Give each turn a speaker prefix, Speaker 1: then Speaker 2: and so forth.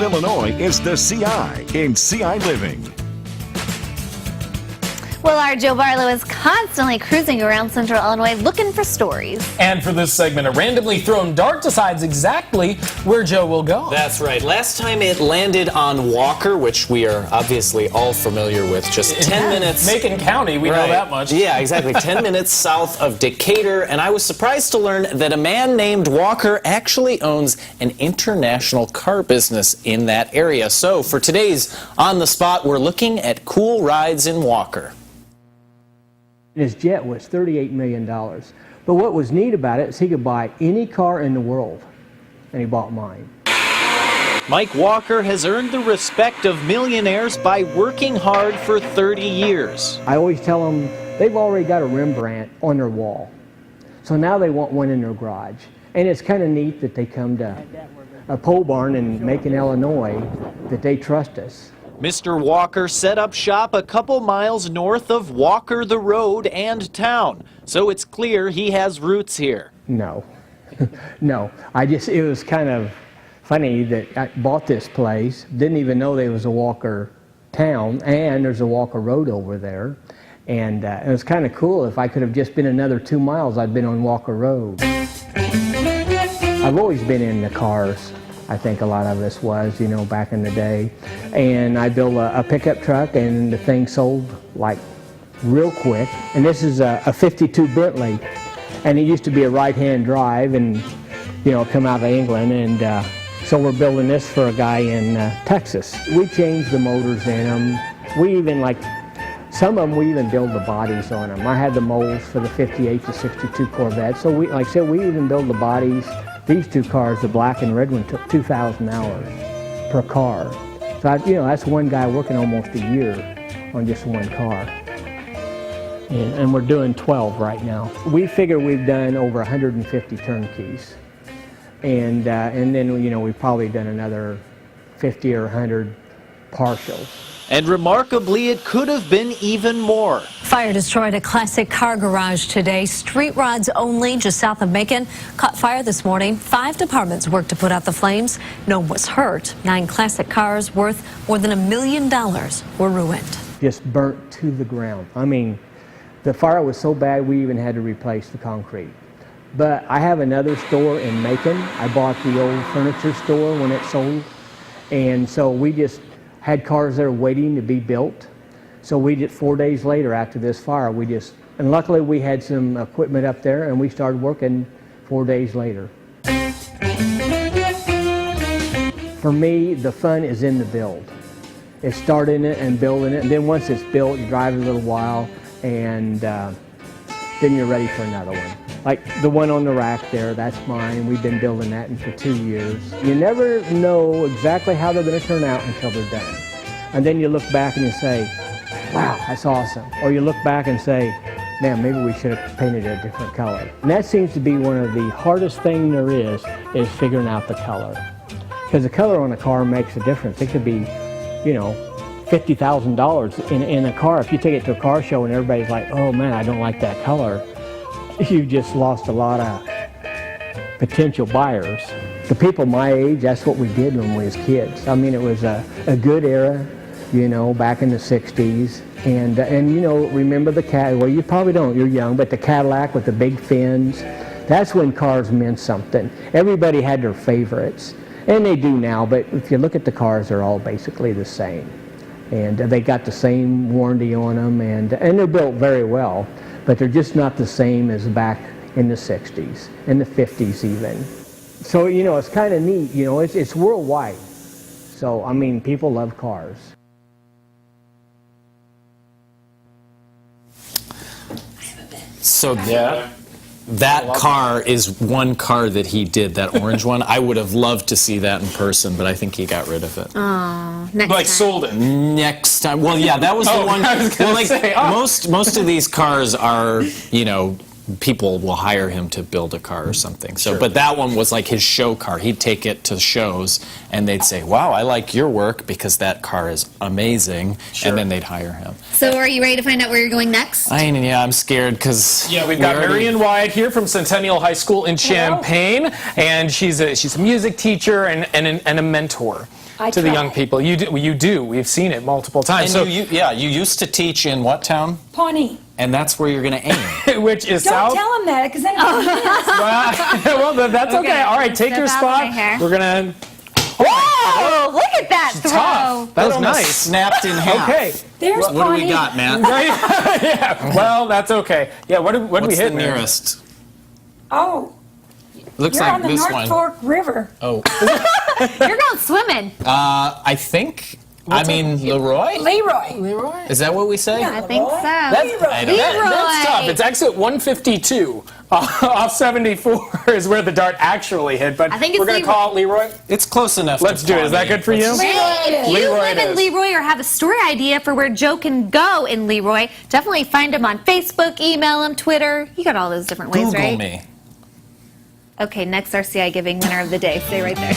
Speaker 1: Illinois is the CI in ciLiving.
Speaker 2: Well, our Joe Barlow is constantly cruising around Central Illinois looking for stories.
Speaker 3: And for this segment, a randomly thrown dart decides exactly where Joe will go.
Speaker 4: That's right. Last time it landed on Walker, which we are obviously all familiar with. Just 10 minutes.
Speaker 3: Macon County, we know that much.
Speaker 4: Yeah, exactly. 10 minutes south of Decatur. And I was surprised to learn that a man named Walker actually owns an international car business in that area. So for today's On the Spot, we're looking at cool rides in Walker.
Speaker 5: His jet was $38 million. But what was neat about it is he could buy any car in the world, and he bought mine.
Speaker 6: Mike Walker has earned the respect of millionaires by working hard for 30 years.
Speaker 5: I always tell them they've already got a Rembrandt on their wall. So now they want one in their garage. And it's kind of neat that they come to a pole barn in Macon, Illinois, that they trust us.
Speaker 6: Mr. Walker set up shop a couple miles north of Walker the road and town, so it's clear he has roots here.
Speaker 5: No, no. It was kind of funny that I bought this place, didn't even know there was a Walker town, and there's a Walker road over there. And it was kind of cool. If I could have just been another 2 miles, I'd been on Walker Road. I've always been in the cars. I think a lot of us was, you know, back in the day. And I built a pickup truck, and the thing sold like real quick. And this is a 52 Bentley, and it used to be a right-hand drive, and you know, come out of England. And so we're building this for a guy in Texas. We changed the motors in them. We even some of them we even build the bodies on them. I had the molds for the 58 to 62 Corvette. So we, like I said, we even build the bodies. These two cars, the black and red one, took 2,000 hours per car. So, you know, that's one guy working almost a year on just one car. And we're doing 12 right now. We figure we've done over 150 turnkeys. And then, you know, we've probably done another 50 or 100 partials.
Speaker 6: And remarkably, it could have been even more.
Speaker 7: Fire destroyed a classic car garage today. Street rods only, just south of Macon, caught fire this morning. 5 departments worked to put out the flames. No one was hurt. 9 classic cars worth more than $1 million were ruined.
Speaker 5: Just burnt to the ground. I mean, the fire was so bad we even had to replace the concrete. But I have another store in Macon. I bought the old furniture store when it sold. And so we just had cars there waiting to be built. So we did 4 days later after this fire, and luckily we had some equipment up there, and we started working 4 days later. For me, the fun is in the build. It's starting it and building it, and then once it's built, you drive it a little while, and then you're ready for another one. Like the one on the rack there, that's mine. We've been building that for 2 years. You never know exactly how they're going to turn out until they're done. And then you look back and you say, wow, that's awesome. Or you look back and say, man, maybe we should have painted it a different color. And that seems to be one of the hardest things there is figuring out the color. Because the color on a car makes a difference. It could be, you know, $50,000 in a car. If you take it to a car show and everybody's like, oh man, I don't like that color, you just lost a lot of potential buyers. The people my age, that's what we did when we was kids. I mean, it was a good era, you know, back in the 60s. And you know, remember the Cadillac, well, you probably don't, you're young, but the Cadillac with the big fins, that's when cars meant something. Everybody had their favorites, and they do now, but if you look at the cars, they're all basically the same. And they got the same warranty on them, and they're built very well. But they're just not the same as back in the 60s, and the 50s even. So, you know, it's kind of neat, you know, it's worldwide. So, I mean, people love cars.
Speaker 4: So that car is one car that he did, that orange one. I would have loved to see that in person, but I think he got rid of it.
Speaker 2: Oh, next
Speaker 3: Like
Speaker 2: time.
Speaker 3: sold it.
Speaker 4: Next time. Well, yeah, that was the one.
Speaker 3: I was gonna say,
Speaker 4: most of these cars are, you know, people will hire him to build a car or something. So, but that one was like his show car. He'd take it to shows, and they'd say, "Wow, I like your work because that car is amazing," and then they'd hire him.
Speaker 2: So are you ready to find out where you're going next?
Speaker 4: I'm scared because
Speaker 3: we've got Marion Wyatt here from Centennial High School in Champaign, and she's a music teacher and a mentor. to the young people. You do. We've seen it multiple times.
Speaker 4: And you used to teach in what town?
Speaker 8: Pawnee.
Speaker 4: And that's where you're going to aim.
Speaker 3: Which is
Speaker 8: Don't
Speaker 3: south.
Speaker 8: tell him that, because then he'll miss.
Speaker 3: Well, that's okay. All right, take
Speaker 2: step
Speaker 3: your
Speaker 2: out
Speaker 3: spot.
Speaker 2: right here.
Speaker 3: We're gonna.
Speaker 2: Whoa! Look at that throw.
Speaker 3: Tough. That was
Speaker 4: almost
Speaker 3: nice.
Speaker 4: Snapped in half.
Speaker 3: Okay.
Speaker 8: There's
Speaker 4: What do
Speaker 8: Pawnee.
Speaker 4: we got, Matt?
Speaker 3: Right? Yeah. Well, that's okay. Yeah. What did we
Speaker 4: What's
Speaker 3: hit
Speaker 4: the
Speaker 3: there?
Speaker 4: nearest?
Speaker 8: Oh,
Speaker 4: Looks
Speaker 8: you're
Speaker 4: like
Speaker 8: on the
Speaker 4: this
Speaker 8: North
Speaker 4: one.
Speaker 8: Fork River.
Speaker 4: Oh,
Speaker 2: You're going swimming.
Speaker 4: I think. Leroy.
Speaker 8: Leroy.
Speaker 4: Is that what we say?
Speaker 8: Yeah.
Speaker 2: I think so.
Speaker 3: That's tough. It's exit 152 off 74 is where the dart actually hit. But
Speaker 2: I think it's
Speaker 3: we're gonna
Speaker 2: Leroy.
Speaker 3: call it Leroy.
Speaker 4: It's close enough.
Speaker 3: Let's
Speaker 4: to
Speaker 3: do it. Is that
Speaker 4: Pawnee.
Speaker 3: good for you?
Speaker 2: Hey, if you
Speaker 3: Leroy
Speaker 2: live
Speaker 3: it
Speaker 2: in
Speaker 3: is.
Speaker 2: Leroy or have a story idea for where Joe can go in Leroy, definitely find him on Facebook, email him, Twitter. You got all those different ways,
Speaker 4: Google
Speaker 2: right?
Speaker 4: me.
Speaker 2: Okay, next RCI Giving winner of the day. Stay right there.